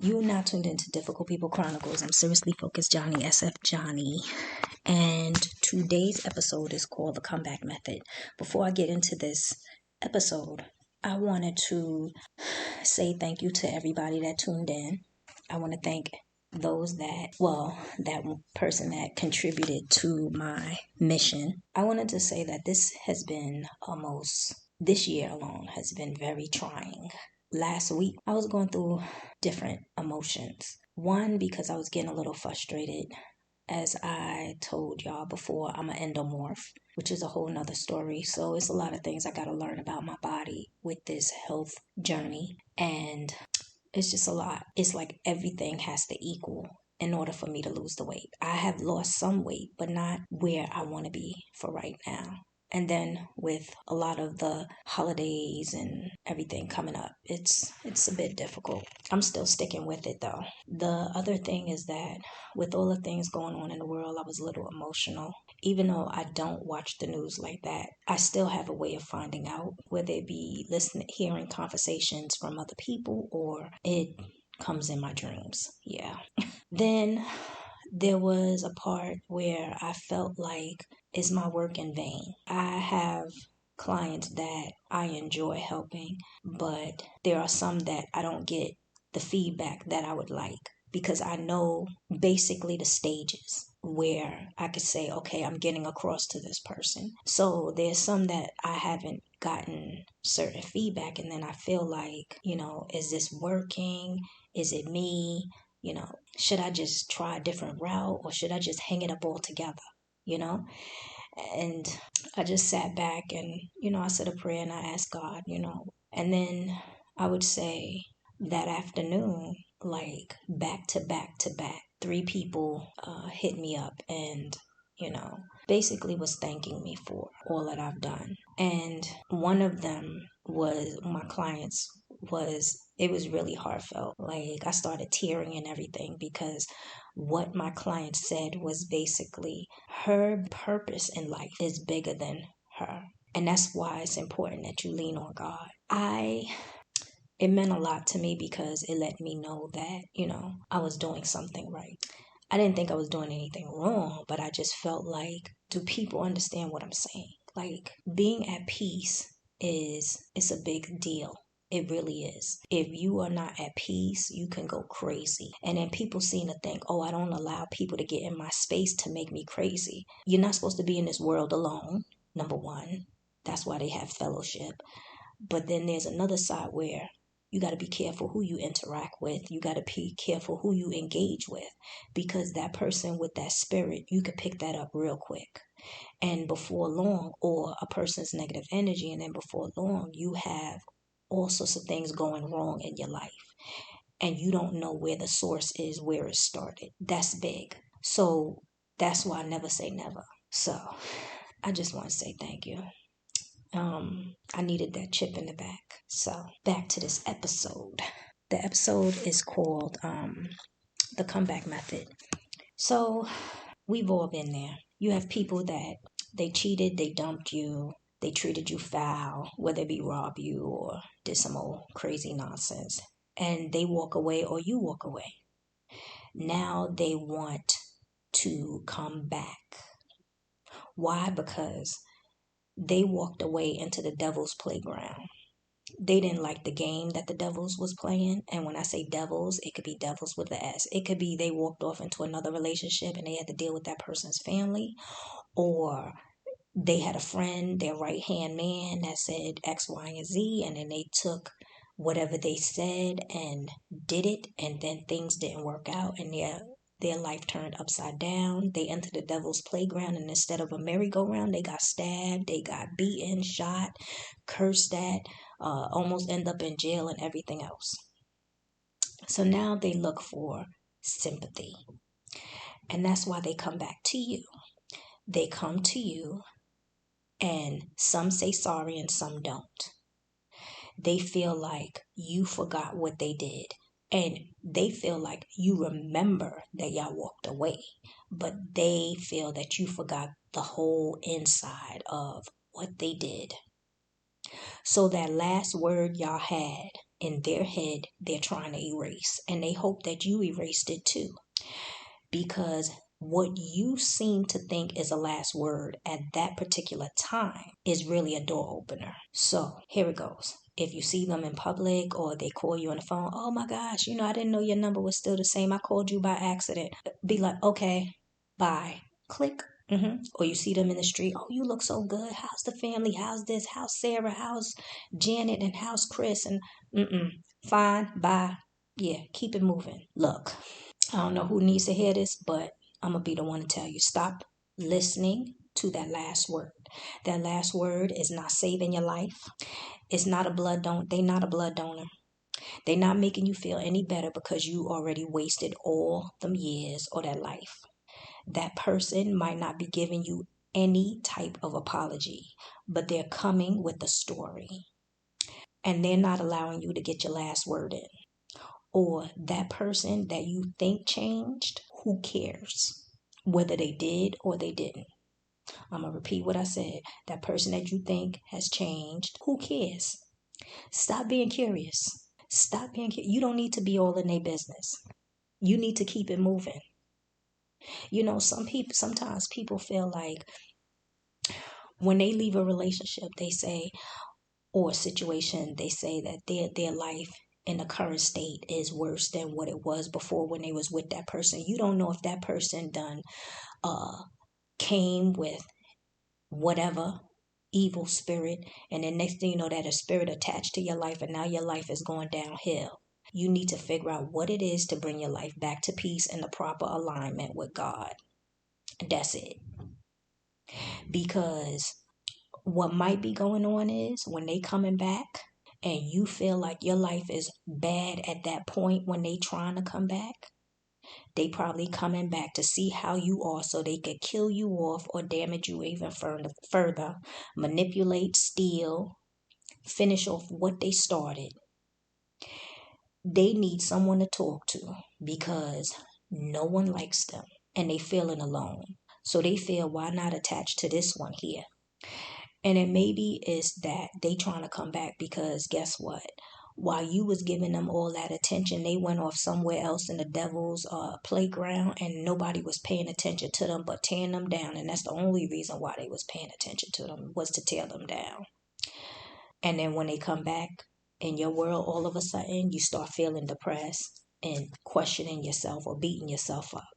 You're now tuned into Difficult People Chronicles. I'm Seriously Focused Johnnie, sfjohnnie. And today's episode is called The Comeback Method. Before I get into this episode, I wanted to say thank you to everybody that tuned in. I want to thank those that person that contributed to my mission. I wanted to say that this year alone has been very trying. Last week, I was going through different emotions. One, because I was getting a little frustrated. As I told y'all before, I'm an endomorph, which is a whole nother story. So it's a lot of things I got to learn about my body with this health journey. And it's just a lot. It's like everything has to equal in order for me to lose the weight. I have lost some weight, but not where I want to be for right now. And then with a lot of the holidays and everything coming up, it's a bit difficult. I'm still sticking with it though. The other thing is that with all the things going on in the world, I was a little emotional. Even though I don't watch the news like that, I still have a way of finding out, whether it be hearing conversations from other people or it comes in my dreams. Yeah. Then there was a part where I felt like, is my work in vain? I have clients that I enjoy helping, but there are some that I don't get the feedback that I would like, because I know basically the stages where I could say, okay, I'm getting across to this person. So there's some that I haven't gotten certain feedback, and then I feel like, is this working? Is it me? Should I just try a different route, or should I just hang it up altogether? And I just sat back and, I said a prayer and I asked God, and then I would say that afternoon, like back to back, 3 people hit me up and, basically was thanking me for all that I've done. And one of them was my clients it was really heartfelt. Like I started tearing and everything, because what my client said was basically her purpose in life is bigger than her. And that's why it's important that you lean on God. It meant a lot to me because it let me know that, I was doing something right. I didn't think I was doing anything wrong, but I just felt like, do people understand what I'm saying? Like being at peace it's a big deal. It really is. If you are not at peace, you can go crazy. And then people seem to think, oh, I don't allow people to get in my space to make me crazy. You're not supposed to be in this world alone, number one. That's why they have fellowship. But then there's another side where you got to be careful who you interact with. You got to be careful who you engage with, because that person with that spirit, you could pick that up real quick. And before long, or a person's negative energy, and then before long, you have all sorts of things going wrong in your life. And you don't know where the source is, where it started. That's big. So that's why I never say never. So I just want to say thank you. I needed that chip in the back. So back to this episode. The episode is called The Comeback Method. So we've all been there. You have people that they cheated, they dumped you, they treated you foul, whether it be rob you or did some old crazy nonsense, and they walk away or you walk away. Now they want to come back. Why? Because they walked away into the devil's playground. They didn't like the game that the devils was playing. And when I say devils, it could be devils with the S. It could be they walked off into another relationship and they had to deal with that person's family, or they had a friend, their right-hand man, that said X, Y, and Z, and then they took whatever they said and did it, and then things didn't work out, and their life turned upside down. They entered the devil's playground, and instead of a merry-go-round, they got stabbed, they got beaten, shot, cursed at, almost end up in jail and everything else. So now they look for sympathy, and that's why they come back to you. They come to you, and some say sorry and some don't. They feel like you forgot what they did. And they feel like you remember that y'all walked away. But they feel that you forgot the whole inside of what they did. So that last word y'all had in their head they're trying to erase. And they hope that you erased it too. Because what you seem to think is a last word at that particular time is really a door opener. So here it goes. If you see them in public or they call you on the phone, oh my gosh, I didn't know your number was still the same. I called you by accident. Be like, okay, bye. Click. Or you see them in the street. Oh, you look so good. How's the family? How's this? How's Sarah? How's Janet? And how's Chris? And fine, bye. Yeah, keep it moving. Look, I don't know who needs to hear this, but I'm going to be the one to tell you. Stop listening to that last word. That last word is not saving your life. It's not a blood donor. They're not a blood donor. They're not making you feel any better because you already wasted all them years or that life. That person might not be giving you any type of apology, but they're coming with a story. And they're not allowing you to get your last word in. Or that person that you think changed, who cares? Whether they did or they didn't. I'm going to repeat what I said. That person that you think has changed, who cares? Stop being curious. Stop being curious. You don't need to be all in their business. You need to keep it moving. Sometimes people feel like when they leave a relationship, they say, or a situation, they say that their life in the current state is worse than what it was before when they was with that person. You don't know if that person came with whatever evil spirit, and then next thing you know, that a spirit attached to your life, and now your life is going downhill. You need to figure out what it is to bring your life back to peace and the proper alignment with God. That's it. Because what might be going on is when they coming back and you feel like your life is bad at that point when they trying to come back, they probably coming back to see how you are so they could kill you off or damage you even further, manipulate, steal, finish off what they started. They need someone to talk to because no one likes them and they feeling alone. So they feel, why not attach to this one here? And it maybe is that they trying to come back because guess what? While you was giving them all that attention, they went off somewhere else in the devil's playground and nobody was paying attention to them but tearing them down. And that's the only reason why they was paying attention to them, was to tear them down. And then when they come back in your world, all of a sudden you start feeling depressed and questioning yourself or beating yourself up.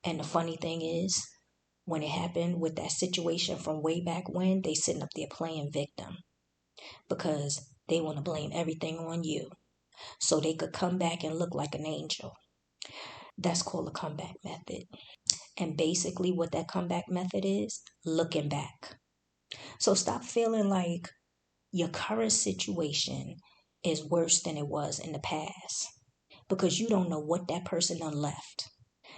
And the funny thing is, when it happened with that situation from way back when, they sitting up there playing victim because they want to blame everything on you so they could come back and look like an angel. That's called a comeback method. And basically what that comeback method is, looking back. So stop feeling like your current situation is worse than it was in the past because you don't know what that person done left.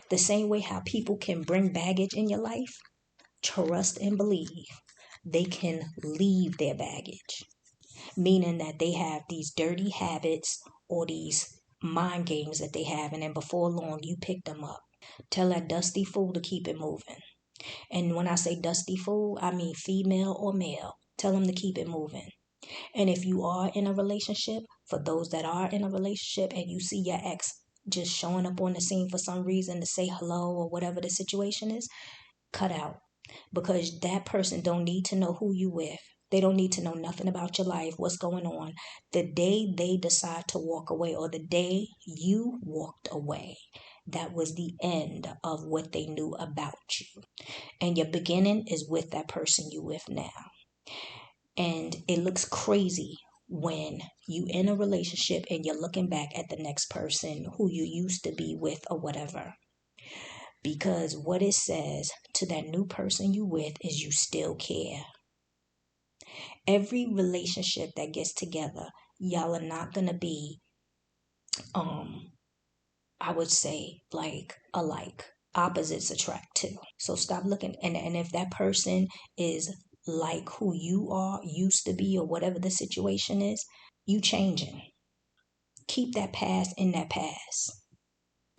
The same way how people can bring baggage in your life, trust and believe they can leave their baggage. Meaning that they have these dirty habits or these mind games that they have, and then before long you pick them up. Tell that dusty fool to keep it moving. And when I say dusty fool, I mean female or male. Tell them to keep it moving. And if you are in a relationship, for those that are in a relationship and you see your ex just showing up on the scene for some reason to say hello or whatever the situation is, cut out. Because that person don't need to know who you with. They don't need to know nothing about your life, what's going on. The day they decide to walk away or the day you walked away, that was the end of what they knew about you. And your beginning is with that person you with now. And it looks crazy when you in a relationship and you're looking back at the next person who you used to be with or whatever. Because what it says to that new person you with is you still care. Every relationship that gets together, y'all are not going to be, I would say, like alike. Opposites attract too. So stop looking. And if that person is like who you are, used to be, or whatever the situation is, you changing. Keep that past in that past.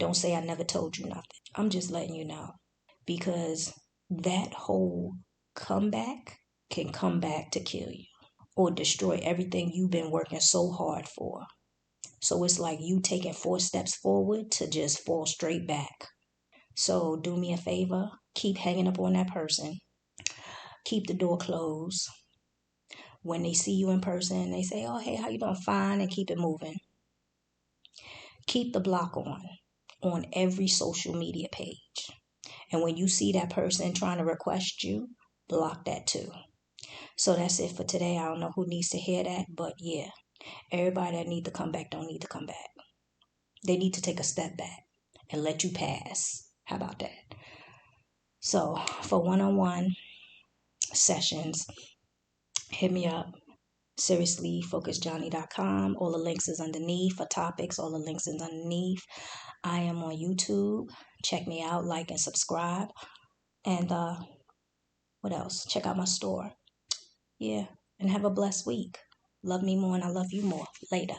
Don't say I never told you nothing. I'm just letting you know. Because that whole comeback can come back to kill you. or destroy everything you've been working so hard for. So it's like you taking 4 steps forward to just fall straight back. So do me a favor, keep hanging up on that person. Keep the door closed. When they see you in person, they say, oh, hey, how you doing? Fine, and keep it moving. Keep the block on every social media page. And when you see that person trying to request you, block that too. So that's it for today. I don't know who needs to hear that, but yeah, everybody that need to come back don't need to come back. They need to take a step back and let you pass. How about that? So for one-on-one sessions, hit me up. seriouslyfocusedjohnnie.com. All the links is underneath. For topics, all the links is underneath. I am on YouTube. Check me out, like and subscribe. And what else? Check out my store. Yeah. And have a blessed week. Love me more and I love you more. Later.